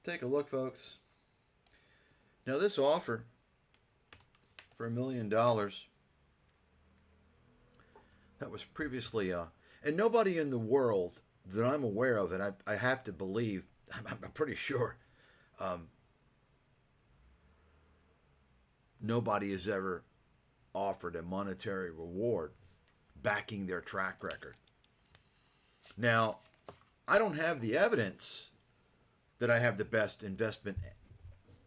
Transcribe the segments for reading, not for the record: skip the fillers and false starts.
Take a look, folks. Now, this offer for $1 million that was previously, and nobody in the world that I'm aware of, and I have to believe, I'm pretty sure, nobody has ever offered a monetary reward backing their track record. Now, I don't have the evidence that I have the best investment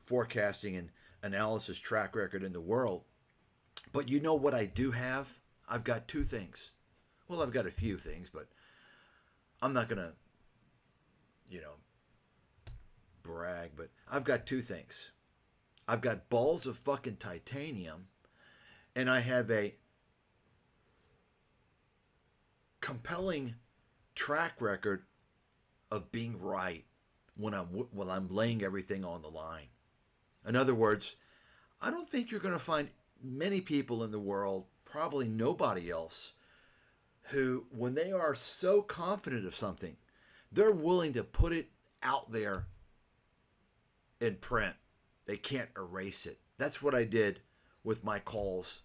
forecasting and analysis track record in the world. But you know what I do have? I've got two things. Well, I've got a few things, but I'm not going to, brag, but I've got two things. I've got balls of fucking titanium, and I have a compelling track record of being right when I'm laying everything on the line. In other words, I don't think you're going to find many people in the world, probably nobody else, who, when they are so confident of something, they're willing to put it out there in print. They can't erase it. That's what I did with my calls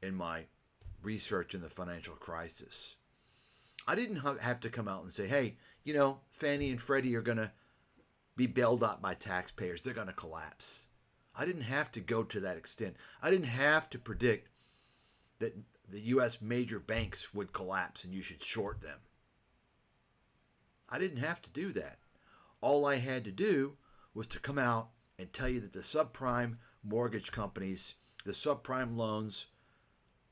in my research in the financial crisis. I didn't have to come out and say, hey, Fannie and Freddie are going to be bailed out by taxpayers. They're going to collapse. I didn't have to go to that extent. I didn't have to predict that the U.S. major banks would collapse and you should short them. I didn't have to do that. All I had to do was to come out and tell you that the subprime mortgage companies, the subprime loans,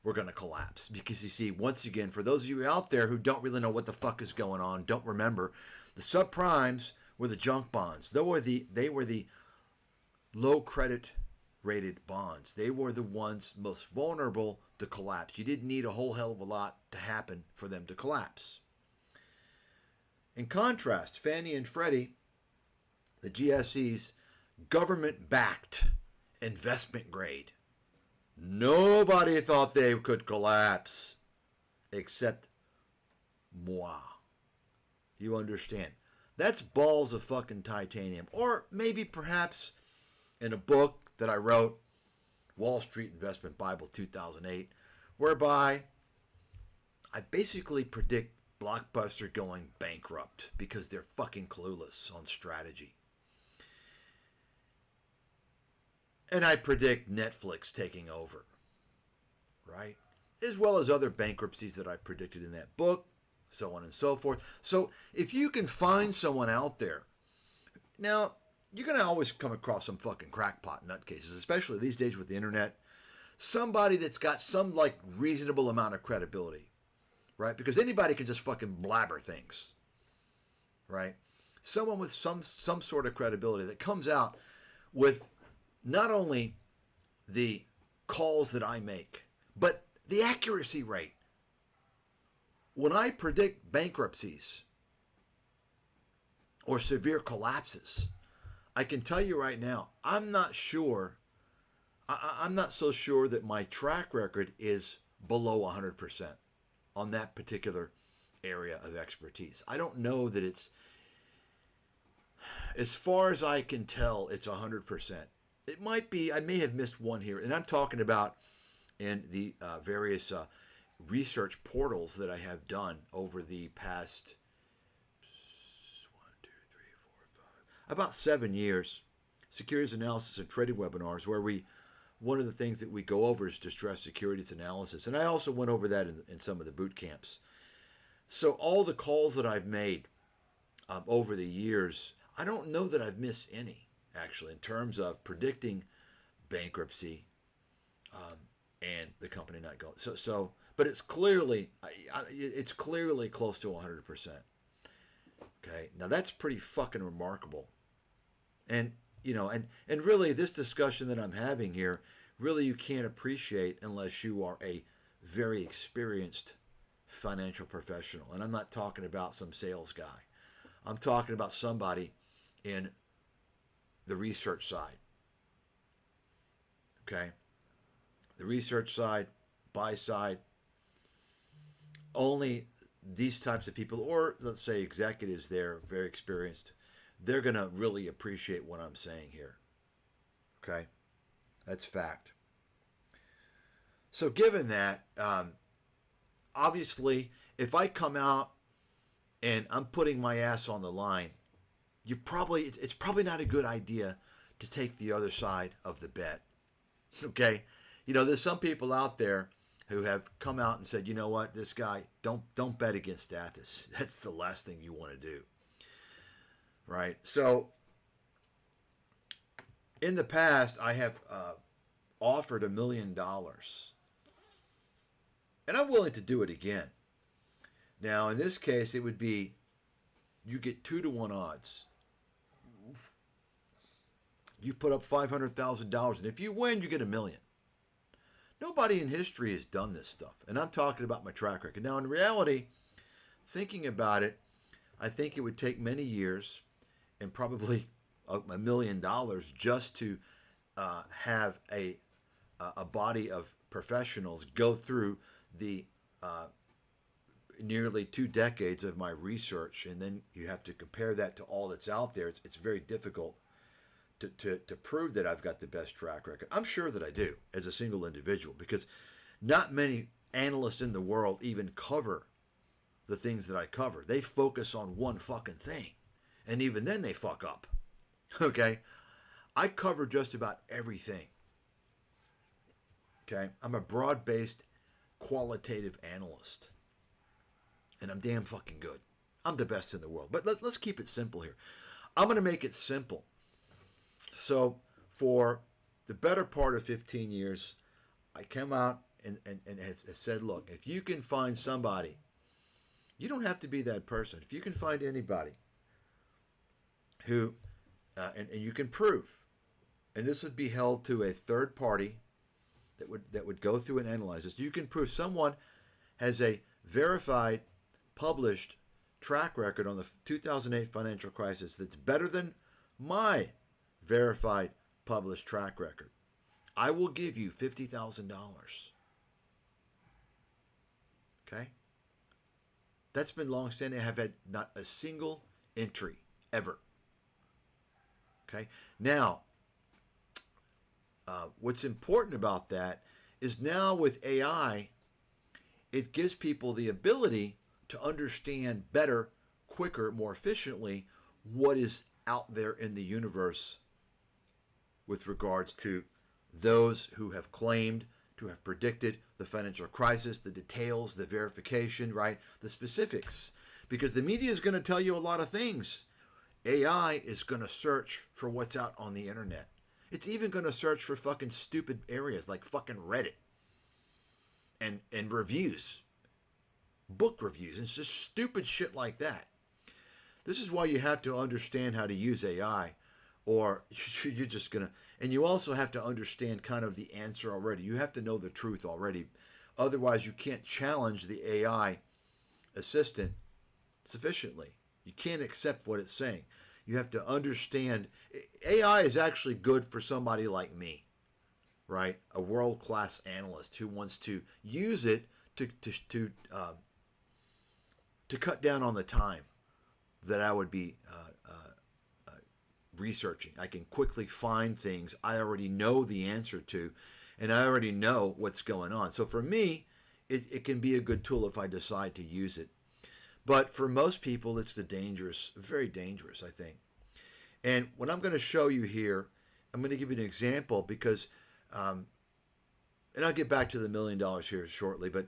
were going to collapse. Because you see, once again, for those of you out there who don't really know what the fuck is going on, don't remember, the subprimes were the junk bonds. They were the low credit rated bonds. They were the ones most vulnerable to collapse. You didn't need a whole hell of a lot to happen for them to collapse. In contrast, Fannie and Freddie, the GSEs, government-backed investment grade. Nobody thought they could collapse except moi. You understand? That's balls of fucking titanium. Or maybe perhaps in a book that I wrote, Wall Street Investment Bible 2008, whereby I basically predict Blockbuster going bankrupt because they're fucking clueless on strategy. And I predict Netflix taking over, right? As well as other bankruptcies that I predicted in that book, so on and so forth. So if you can find someone out there, now you're going to always come across some fucking crackpot nutcases, especially these days with the internet. Somebody that's got some reasonable amount of credibility, right? Because anybody can just fucking blabber things, right? Someone with some sort of credibility that comes out with not only the calls that I make, but the accuracy rate. When I predict bankruptcies or severe collapses, I can tell you right now, I'm not so sure that my track record is below 100% on that particular area of expertise. I don't know that it's, as far as I can tell, it's 100%. It might be, I may have missed one here, and I'm talking about in the various research portals that I have done over the past about 7 years. Securities analysis and trading webinars, where one of the things that we go over is distressed securities analysis, and I also went over that in some of the boot camps. So all the calls that I've made over the years, I don't know that I've missed any, actually, in terms of predicting bankruptcy and the company not going. So, but it's clearly close to 100%. Okay, now that's pretty fucking remarkable, and and really this discussion that I'm having here, really you can't appreciate unless you are a very experienced financial professional, and I'm not talking about some sales guy. I'm talking about somebody in the research side. Okay? The research side, buy side, only these types of people, or let's say executives there, very experienced, they're going to really appreciate what I'm saying here. Okay? That's fact. So, given that, obviously, if I come out and I'm putting my ass on the line, it's probably not a good idea to take the other side of the bet. Okay? There's some people out there who have come out and said, you know what, this guy, don't bet against Stathis. That's the last thing you want to do. Right? So, in the past, I have offered $1 million. And I'm willing to do it again. Now, in this case, it would be you get 2-to-1 odds. You put up $500,000, and if you win, you get $1 million. Nobody in history has done this stuff, and I'm talking about my track record. Now, in reality, thinking about it, I think it would take many years and probably $1 million just to have a body of professionals go through the nearly 2 decades of my research, and then you have to compare that to all that's out there. It's very difficult to prove that I've got the best track record. I'm sure that I do as a single individual, because not many analysts in the world even cover the things that I cover. They focus on one fucking thing, and even then they fuck up. Okay? I cover just about everything. Okay? I'm a broad-based qualitative analyst, and I'm damn fucking good. I'm the best in the world. But let's keep it simple here. I'm going to make it simple. So for the better part of 15 years, I came out and have said, look, if you can find somebody, you don't have to be that person. If you can find anybody who, and you can prove, and this would be held to a third party that would go through and analyze this. You can prove someone has a verified, published track record on the 2008 financial crisis that's better than my verified, published track record. I will give you $50,000. Okay? That's been long-standing. I have had not a single entry ever. Okay? Now, what's important about that is now with AI, it gives people the ability to understand better, quicker, more efficiently what is out there in the universe with regards to those who have claimed to have predicted the financial crisis, the details, the verification, right? The specifics. Because the media is going to tell you a lot of things. AI is going to search for what's out on the internet. It's even going to search for fucking stupid areas like fucking Reddit and reviews, book reviews, and just stupid shit like that. This is why you have to understand how to use AI, or you're just going to, and you also have to understand kind of the answer already. You have to know the truth already. Otherwise, you can't challenge the AI assistant sufficiently. You can't accept what it's saying. You have to understand. AI is actually good for somebody like me, right? A world-class analyst who wants to use it to cut down on the time that I would be researching. I can quickly find things I already know the answer to, and I already know what's going on. So for me, it can be a good tool if I decide to use it. But for most people, it's very dangerous, I think. And what I'm going to show you here, I'm going to give you an example because, and I'll get back to the $1 million here shortly, but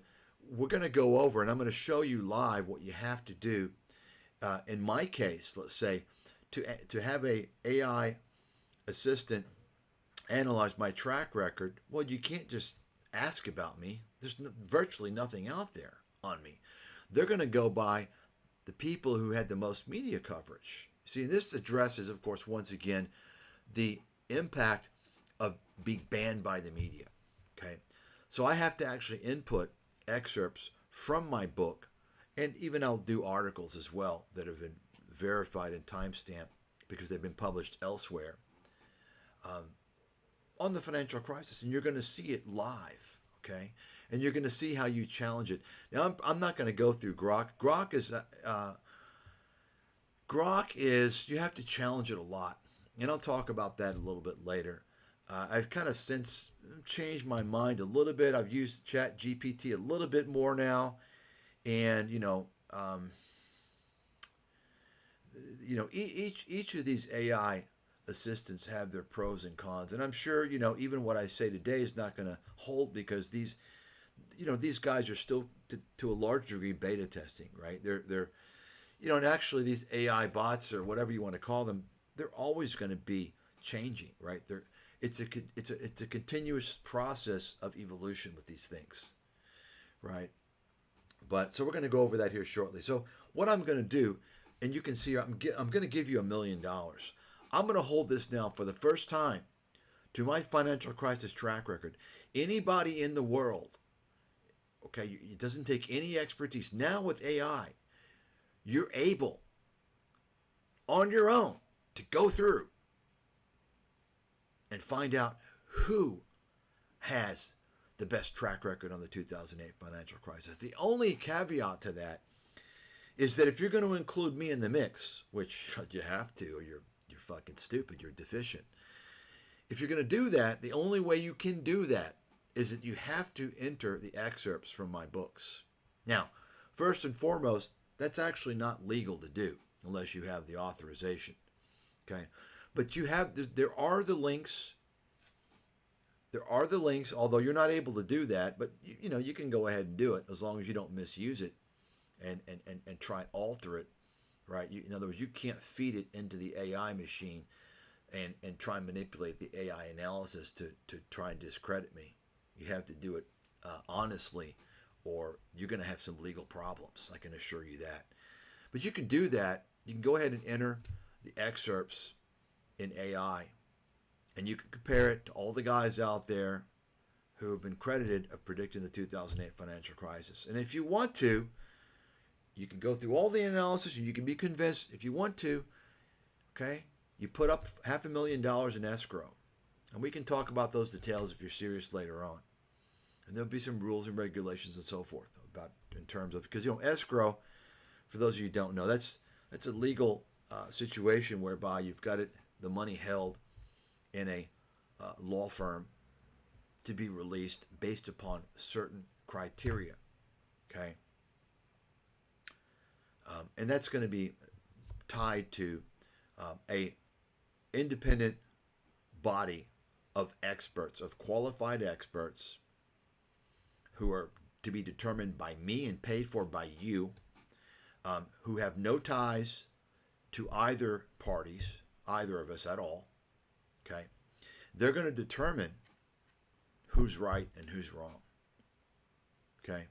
we're going to go over and I'm going to show you live what you have to do. In my case, let's say, to have a AI assistant analyze my track record, well, you can't just ask about me. There's virtually nothing out there on me. They're going to go by the people who had the most media coverage. See, this addresses, of course, once again, the impact of being banned by the media. Okay, so I have to actually input excerpts from my book, and even I'll do articles as well that have been verified and timestamped because they've been published elsewhere on the financial crisis, and you're going to see it live. Okay, and you're going to see how you challenge it. Now, I'm not going to go through Grok. Grok is Grok is, you have to challenge it a lot. And I'll talk about that a little bit later. I've kind of since changed my mind a little bit. I've used Chat GPT a little bit more now. And, each of these AI assistants have their pros and cons. And I'm sure, even what I say today is not going to hold because these guys are still to a large degree beta testing, right? And actually these AI bots or whatever you want to call them, they're always going to be changing, right? It's a continuous process of evolution with these things, right? But so we're going to go over that here shortly. So what I'm going to do, and you can see I'm going to give you $1,000,000. I'm going to hold this now for the first time to my financial crisis track record. Anybody in the world, okay, it doesn't take any expertise. Now with AI, you're able on your own to go through and find out who has the best track record on the 2008 financial crisis. The only caveat to that is that if you're going to include me in the mix, which you have to, or you're fucking stupid, you're deficient. If you're going to do that, the only way you can do that is that you have to enter the excerpts from my books. Now, first and foremost, that's actually not legal to do unless you have the authorization. Okay? But there are the links. There are the links, although you're not able to do that, but you can go ahead and do it as long as you don't misuse it and try and alter it, right? In other words, you can't feed it into the AI machine and try and manipulate the AI analysis to try and discredit me. You have to do it honestly, or you're going to have some legal problems. I can assure you that. But you can do that. You can go ahead and enter the excerpts in AI, and you can compare it to all the guys out there who have been credited of predicting the 2008 financial crisis. And if you want to, you can go through all the analysis and you can be convinced if you want to, okay? You put up $500,000 in escrow. And we can talk about those details if you're serious later on. And there'll be some rules and regulations and so forth about in terms of, because escrow, for those of you who don't know, that's a legal situation whereby you've got the money held in a law firm to be released based upon certain criteria, okay? And that's going to be tied to a independent body of experts, of qualified experts who are to be determined by me and paid for by you, who have no ties to either parties, either of us at all, okay? They're going to determine who's right and who's wrong, okay?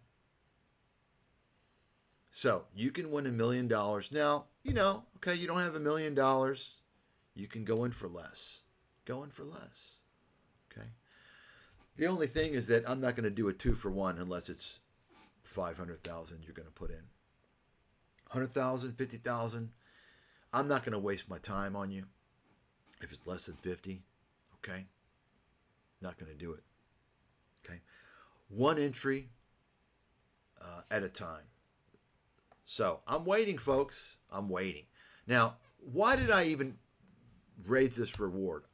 So you can win $1,000,000. Now, okay, you don't have $1,000,000. You can go in for less. Go in for less, okay? The only thing is that I'm not going to do a 2-for-1 unless it's 500,000 you're going to put in. 100,000, 50,000. I'm not going to waste my time on you if it's less than 50, okay? Not going to do it, okay? One entry at a time. So I'm waiting, folks. I'm waiting. Now, why did I even raise this reward?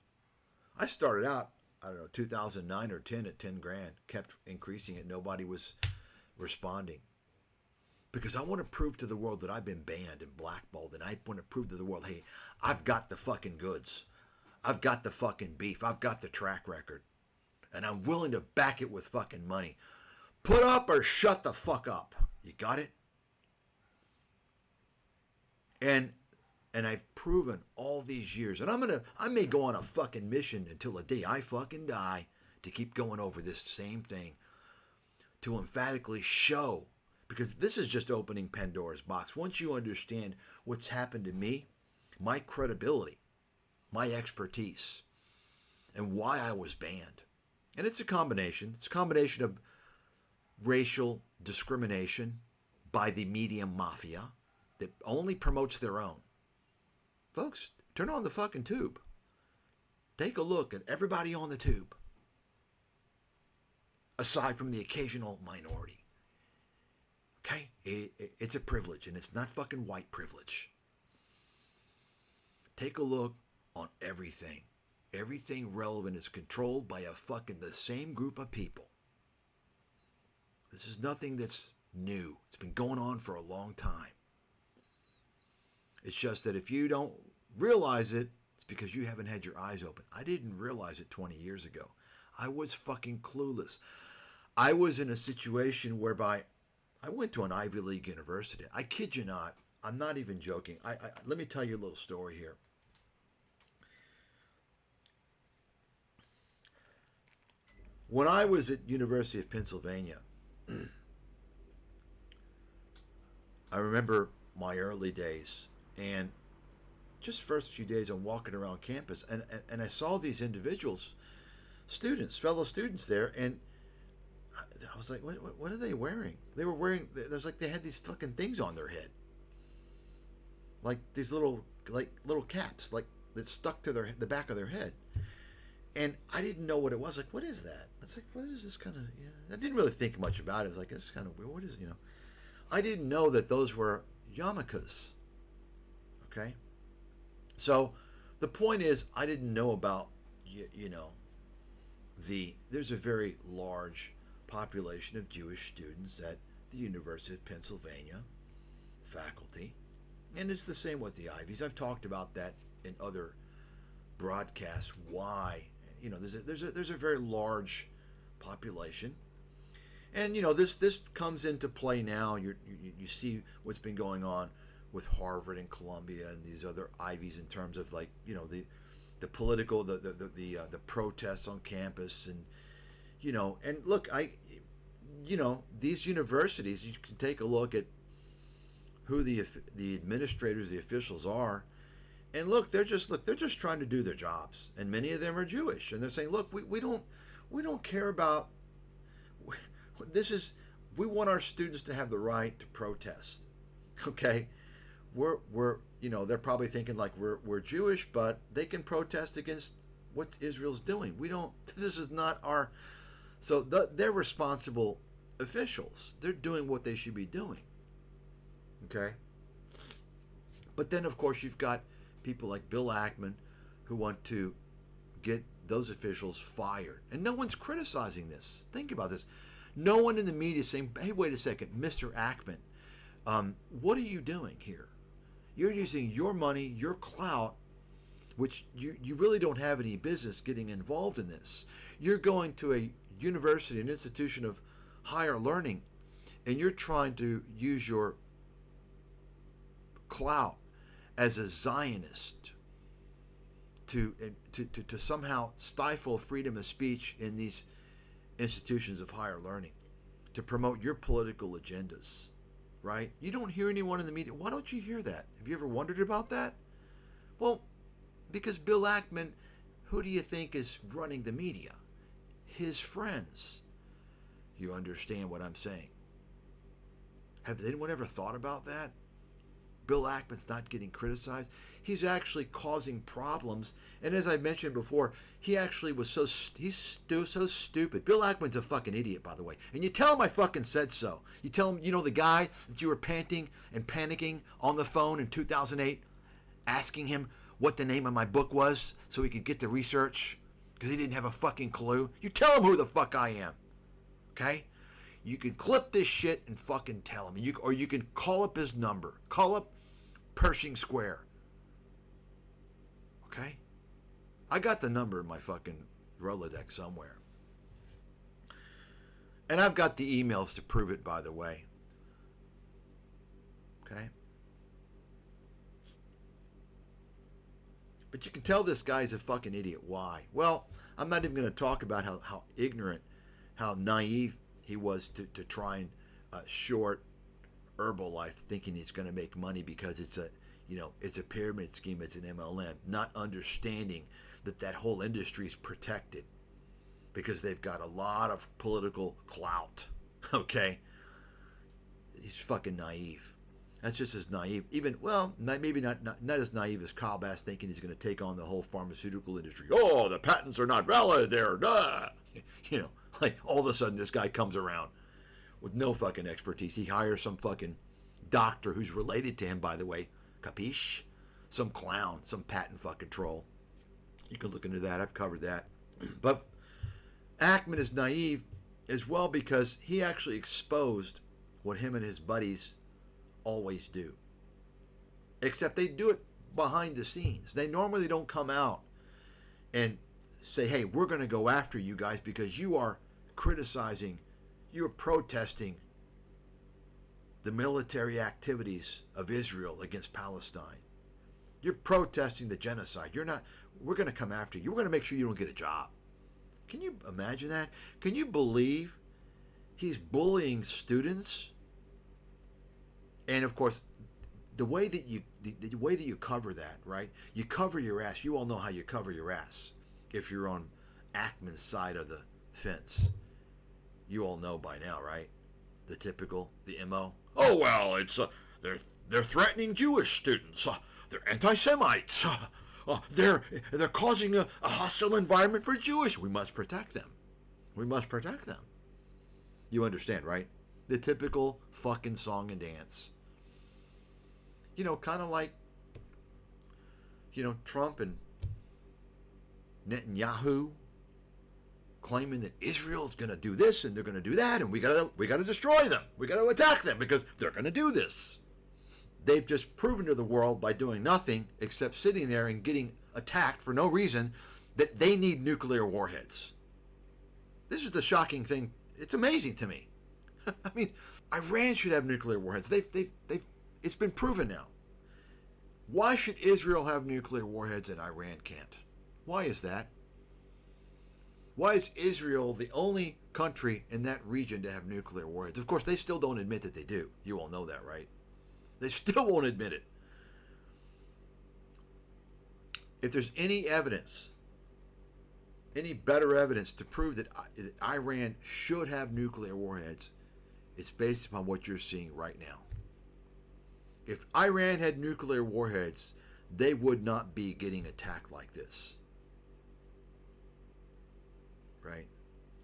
I started out, 2009 or 10 at 10 grand, kept increasing it. Nobody was responding. Because I want to prove to the world that I've been banned and blackballed, and I want to prove to the world, hey, I've got the fucking goods. I've got the fucking beef. I've got the track record. And I'm willing to back it with fucking money. Put up or shut the fuck up. You got it? And I've proven all these years, and I may go on a fucking mission until the day I fucking die to keep going over this same thing, to emphatically show, because this is just opening Pandora's box. Once you understand what's happened to me, my credibility, my expertise, and why I was banned. And it's a combination. It's a combination of racial discrimination by the media mafia that only promotes their own. Folks, turn on the fucking tube. Take a look at everybody on the tube. Aside from the occasional minority. Okay? It's a privilege, and it's not fucking white privilege. Take a look on everything. Everything relevant is controlled by the same group of people. This is nothing that's new. It's been going on for a long time. It's just that if you don't realize it, it's because you haven't had your eyes open. I didn't realize it 20 years ago. I was fucking clueless. I was in a situation whereby I went to an Ivy League university. I kid you not. I'm not even joking. Let me tell you a little story here. When I was at University of Pennsylvania, I remember my early days, and just first few days I'm walking around campus, and I saw these individuals, fellow students there, and I was like, what are they wearing? They were wearing, there's like they had these fucking things on their head, like these little caps, like that stuck to the back of their head. And I didn't know what it was. Like, what is that? It's like, what is this kind of? Yeah. I didn't really think much about it. I was like, it's kind of weird. What is it? I didn't know that those were yarmulkes. Okay. So, the point is, I didn't know about there's a very large population of Jewish students at the University of Pennsylvania faculty, and it's the same with the Ivies. I've talked about that in other broadcasts. Why? There's a very large population, and this comes into play now. You see what's been going on with Harvard and Columbia and these other Ivies in terms of the political the protests on campus, and look, these universities, you can take a look at who the administrators, the officials are. And look, they're just trying to do their jobs, and many of them are Jewish, and they're saying, look, we don't care about this. We want our students to have the right to protest. Okay, we're they're probably thinking like we're Jewish, but they can protest against what Israel's doing. We don't. This is not our. So they're responsible officials. They're doing what they should be doing. Okay. But then, of course, you've got people like Bill Ackman who want to get those officials fired. And no one's criticizing this. Think about this. No one in the media is saying, hey, wait a second, Mr. Ackman, what are you doing here? You're using your money, your clout, which you really don't have any business getting involved in this. You're going to a university, an institution of higher learning, and you're trying to use your clout as a Zionist to somehow stifle freedom of speech in these institutions of higher learning, to promote your political agendas, right? You don't hear anyone in the media. Why don't you hear that? Have you ever wondered about that? Well, because Bill Ackman, who do you think is running the media? His friends. You understand what I'm saying? Have anyone ever thought about that? Bill Ackman's not getting criticized. He's actually causing problems. And as I mentioned before, he actually was so stupid. Bill Ackman's a fucking idiot, by the way. And you tell him I fucking said so. You tell him, the guy that you were panting and panicking on the phone in 2008, asking him what the name of my book was so he could get the research because he didn't have a fucking clue. You tell him who the fuck I am. Okay? You can clip this shit and fucking tell him. Or you can call up his number. Call up Pershing Square. Okay? I got the number in my fucking Rolodex somewhere. And I've got the emails to prove it, by the way. Okay? But you can tell this guy's a fucking idiot. Why? Well, I'm not even going to talk about how ignorant, how naive he was to try and short Herbalife, thinking he's going to make money because it's a pyramid scheme, it's an MLM, not understanding that whole industry is protected because they've got a lot of political clout. Okay, he's fucking naive. That's just as naive. Maybe not as naive as Kyle Bass thinking he's going to take on the whole pharmaceutical industry. Oh, the patents are not valid there. Duh. Like all of a sudden this guy comes around with no fucking expertise. He hires some fucking doctor who's related to him, by the way. Capiche? some clown, some patent fucking troll. You can look into that. I've covered that. But Ackman is naive as well because he actually exposed what him and his buddies always do. Except they do it behind the scenes. They normally don't come out and say, hey, we're going to go after you guys because you are criticizing, you're protesting the military activities of Israel against Palestine. You're protesting the genocide. We're going to come after you. We're going to make sure you don't get a job. Can you imagine that? Can you believe he's bullying students? And of course, the way that you cover that, right? You cover your ass. You all know how you cover your ass if you're on Ackman's side of the fence. You all know by now, right? The MO. Oh well, it's they're threatening Jewish students. They're anti-Semites. They're causing a hostile environment for Jewish. We must protect them. We must protect them. You understand, right? The typical fucking song and dance. You know, kind of like, you know, Trump and Netanyahu claiming that Israel's going to do this and they're going to do that, and we got to destroy them. We got to attack them because they're going to do this. They've just proven to the world by doing nothing except sitting there and getting attacked for no reason that they need nuclear warheads. This is the shocking thing. It's amazing to me. I mean, Iran should have nuclear warheads. It's been proven now. Why should Israel have nuclear warheads and Iran can't? Why is that? Why is Israel the only country in that region to have nuclear warheads? Of course, they still don't admit that they do. You all know that, right? They still won't admit it. If there's any evidence, any better evidence to prove that Iran should have nuclear warheads, it's based upon what you're seeing right now. If Iran had nuclear warheads, they would not be getting attacked like this. Right?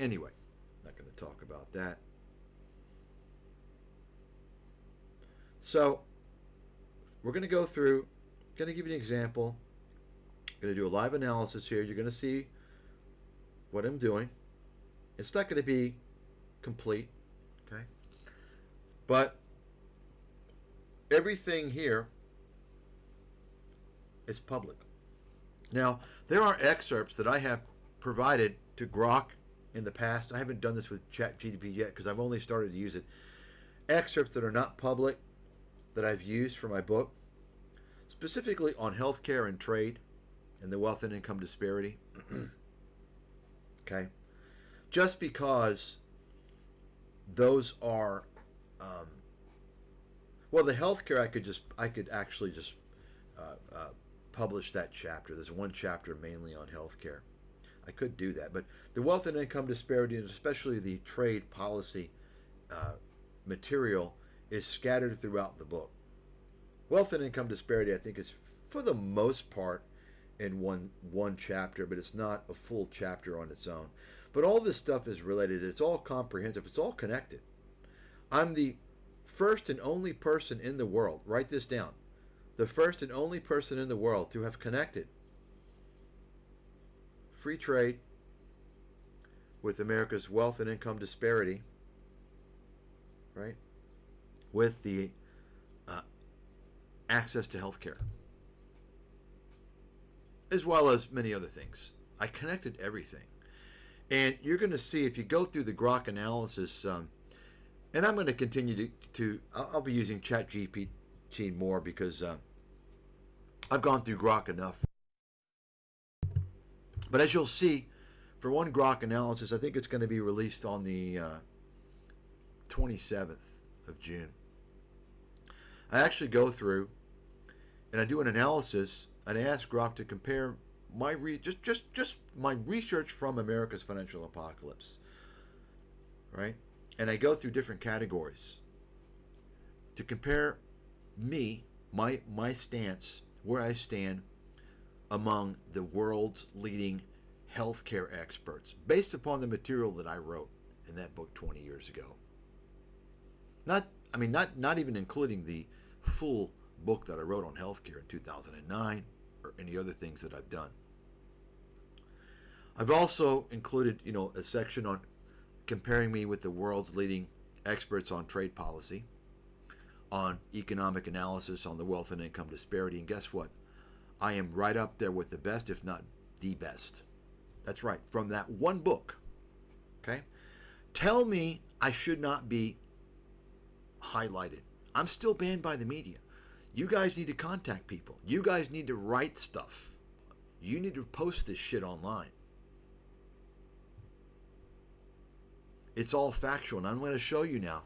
Anyway, not going to talk about that. So, we're going to go through, going to give you an example. Going to do a live analysis here. You're going to see what I'm doing. It's not going to be complete, okay? But everything here is public. Now, there are excerpts that I have provided to Grok in the past. I haven't done this with ChatGPT yet because I've only started to use it. Excerpts that are not public that I've used for my book, specifically on healthcare and trade and the wealth and income disparity. Okay? Just because those are, well, the healthcare, I could actually just publish that chapter. There's one chapter mainly on healthcare. I could do that, but the wealth and income disparity, and especially the trade policy material, is scattered throughout the book. Wealth and income disparity, I think, is for the most part in one chapter, but it's not a full chapter on its own. But all this stuff is related. It's all comprehensive. It's all connected. I'm the first and only person in the world, write this down, the first and only person in the world to have connected free trade with America's wealth and income disparity, right, with the access to health care, as well as many other things. I connected everything. And you're going to see, if you go through the Grok analysis, and I'm going to continue I'll be using ChatGPT more because I've gone through Grok enough. But as you'll see, for one Grok analysis, I think it's going to be released on the 27th of June. I actually go through and I do an analysis, and I ask Grok to compare my just my research from America's financial apocalypse, right? And I go through different categories to compare me, my stance, where I stand among the world's leading healthcare experts, based upon the material that I wrote in that book 20 years ago. Not even including the full book that I wrote on healthcare in 2009, or any other things that I've done. I've also included, a section on comparing me with the world's leading experts on trade policy, on economic analysis, on the wealth and income disparity. And guess what? I am right up there with the best, if not the best. That's right, from that one book. Okay? Tell me I should not be highlighted. I'm still banned by the media. You guys need to contact people. You guys need to write stuff. You need to post this shit online. It's all factual, and I'm going to show you now.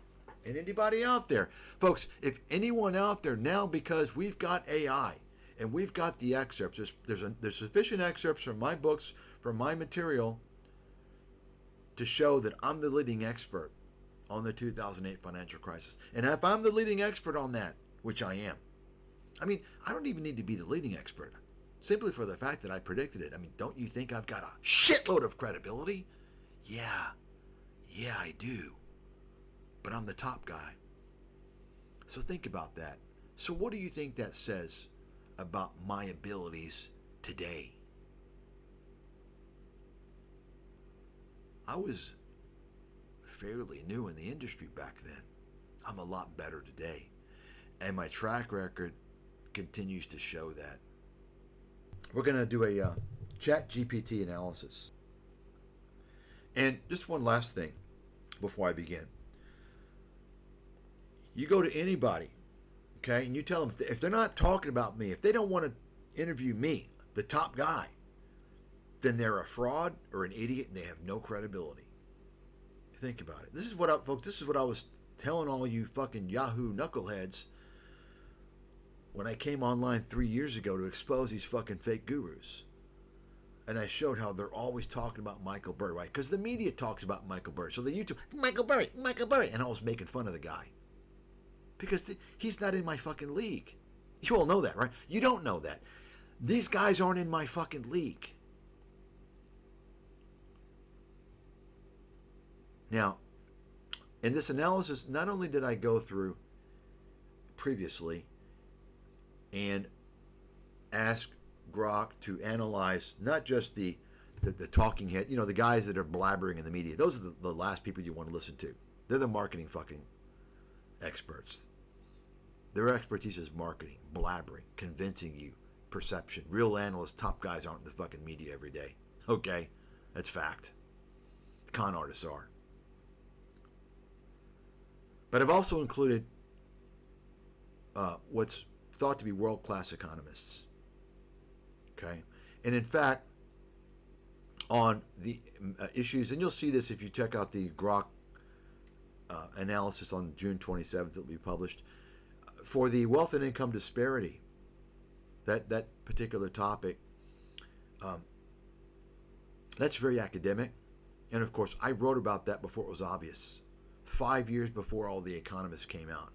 And anybody out there, folks, if anyone out there now, because we've got AI and we've got the excerpts, there's sufficient excerpts from my books, from my material, to show that I'm the leading expert on the 2008 financial crisis. And if I'm the leading expert on that, which I am, I don't even need to be the leading expert, simply for the fact that I predicted it. Don't you think I've got a shitload of credibility? Yeah, I do. But I'm the top guy. So think about that. So what do you think that says about my abilities today? I was fairly new in the industry back then. I'm a lot better today. And my track record continues to show that. We're going to do a chat GPT analysis. And just one last thing before I begin. You go to anybody, okay, and you tell them if they're not talking about me, if they don't want to interview me, the top guy, then they're a fraud or an idiot and they have no credibility. Think about it. This is what I was telling all you fucking Yahoo knuckleheads when I came online 3 years ago to expose these fucking fake gurus. And I showed how they're always talking about Michael Burry, right? Because the media talks about Michael Burry. So the YouTube, Michael Burry. And I was making fun of the guy. Because he's not in my fucking league. You all know that, right? You don't know that. These guys aren't in my fucking league. Now, in this analysis, not only did I go through previously and ask Grok to analyze not just the talking head, the guys that are blabbering in the media. Those are the last people you want to listen to. They're the marketing fucking experts. Their expertise is marketing, blabbering, convincing you, perception. Real analysts, top guys aren't in the fucking media every day. Okay? That's fact. Con artists are. But I've also included what's thought to be world-class economists. Okay? And in fact, on the issues, and you'll see this if you check out the Grok analysis on June 27th, it'll be published, for the wealth and income disparity, that particular topic, that's very academic. And of course, I wrote about that before it was obvious. 5 years before all the economists came out.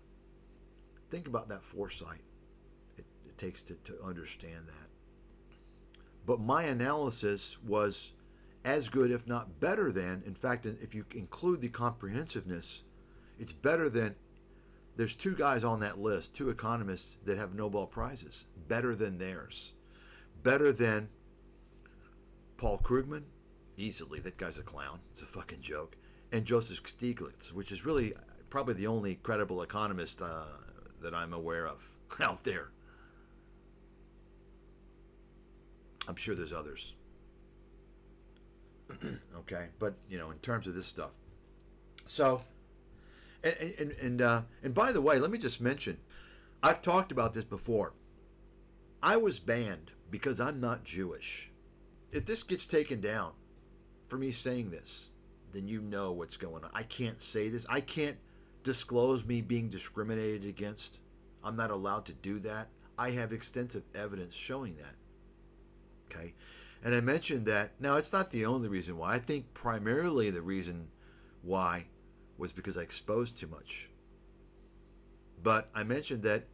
Think about that foresight it takes to understand that. But my analysis was as good, if not better than, in fact, if you include the comprehensiveness, it's better than, there's two guys on that list, two economists that have Nobel Prizes, better than theirs. Better than Paul Krugman, easily, that guy's a clown, it's a fucking joke, and Joseph Stiglitz, which is really probably the only credible economist that I'm aware of out there. I'm sure there's others. Okay, but in terms of this stuff. So, and by the way, let me just mention, I've talked about this before. I was banned because I'm not Jewish. If this gets taken down for me saying this, then you know what's going on. I can't say this. I can't disclose me being discriminated against. I'm not allowed to do that. I have extensive evidence showing that. Okay? And I mentioned that, now it's not the only reason why. I think primarily the reason why was because I exposed too much. But I mentioned that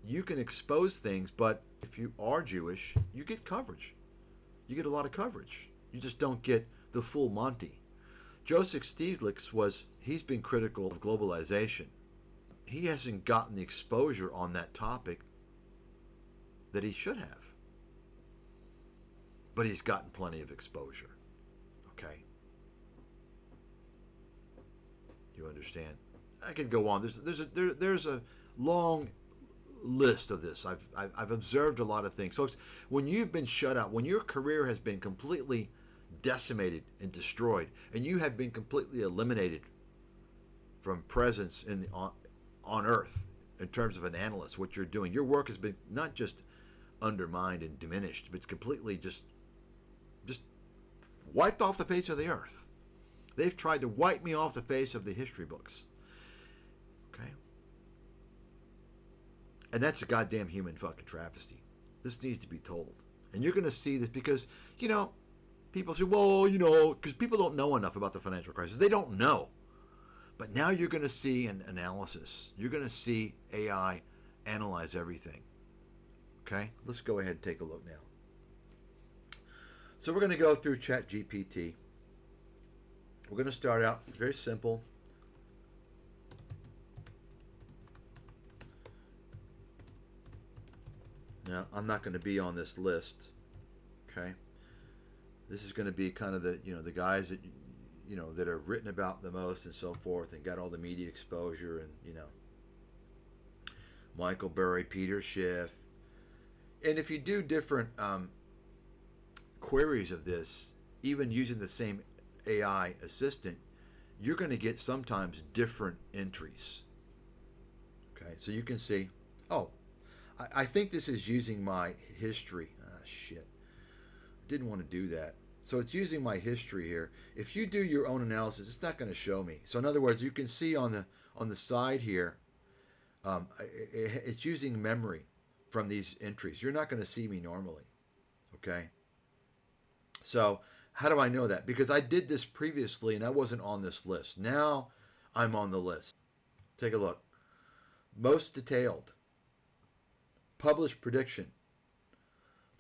you can expose things, but if you are Jewish, you get coverage. You get a lot of coverage. You just don't get the full Monty. Joseph Stiglitz he's been critical of globalization. He hasn't gotten the exposure on that topic that he should have. But he's gotten plenty of exposure. Okay? You understand? I could go on. There's a long list of this. I've observed a lot of things. Folks, when you've been shut out, when your career has been completely decimated and destroyed, and you have been completely eliminated from presence on Earth in terms of an analyst, what you're doing, your work has been not just undermined and diminished, but completely just wiped off the face of the earth. They've tried to wipe me off the face of the history books. Okay? And that's a goddamn human fucking travesty. This needs to be told. And you're going to see this because, people say, well, because people don't know enough about the financial crisis. They don't know. But now you're going to see an analysis. You're going to see AI analyze everything. Okay? Let's go ahead and take a look now. So we're going to go through ChatGPT. We're going to start out very simple. Now, I'm not going to be on this list. Okay? This is going to be kind of the guys that that are written about the most and so forth, and got all the media exposure, and Michael Burry, Peter Schiff. And if you do different queries of this, even using the same AI assistant, you're going to get sometimes different entries. Okay, so you can see, I think this is using my history. Shit. Didn't want to do that. So it's using my history here. If you do your own analysis, it's not going to show me. So in other words, you can see on the side here, it's using memory from these entries. You're not going to see me normally. Okay? So how do I know that? Because I did this previously and I wasn't on this list. Now I'm on the list. Take a look. Most detailed. Published prediction.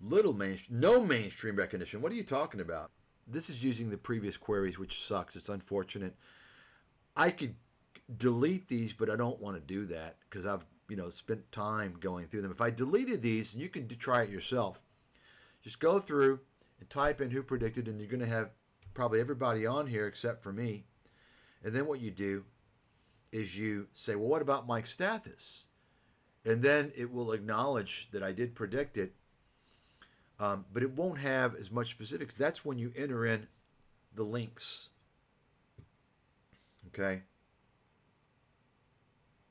No mainstream recognition. What are you talking about? This is using the previous queries, which sucks. It's unfortunate. I could delete these, but I don't want to do that because I've spent time going through them. If I deleted these, and you can try it yourself, just go through and type in who predicted, and you're going to have probably everybody on here except for me. And then what you do is you say, well, what about Mike Stathis? And then it will acknowledge that I did predict it, but it won't have as much specifics. That's when you enter in the links. Okay?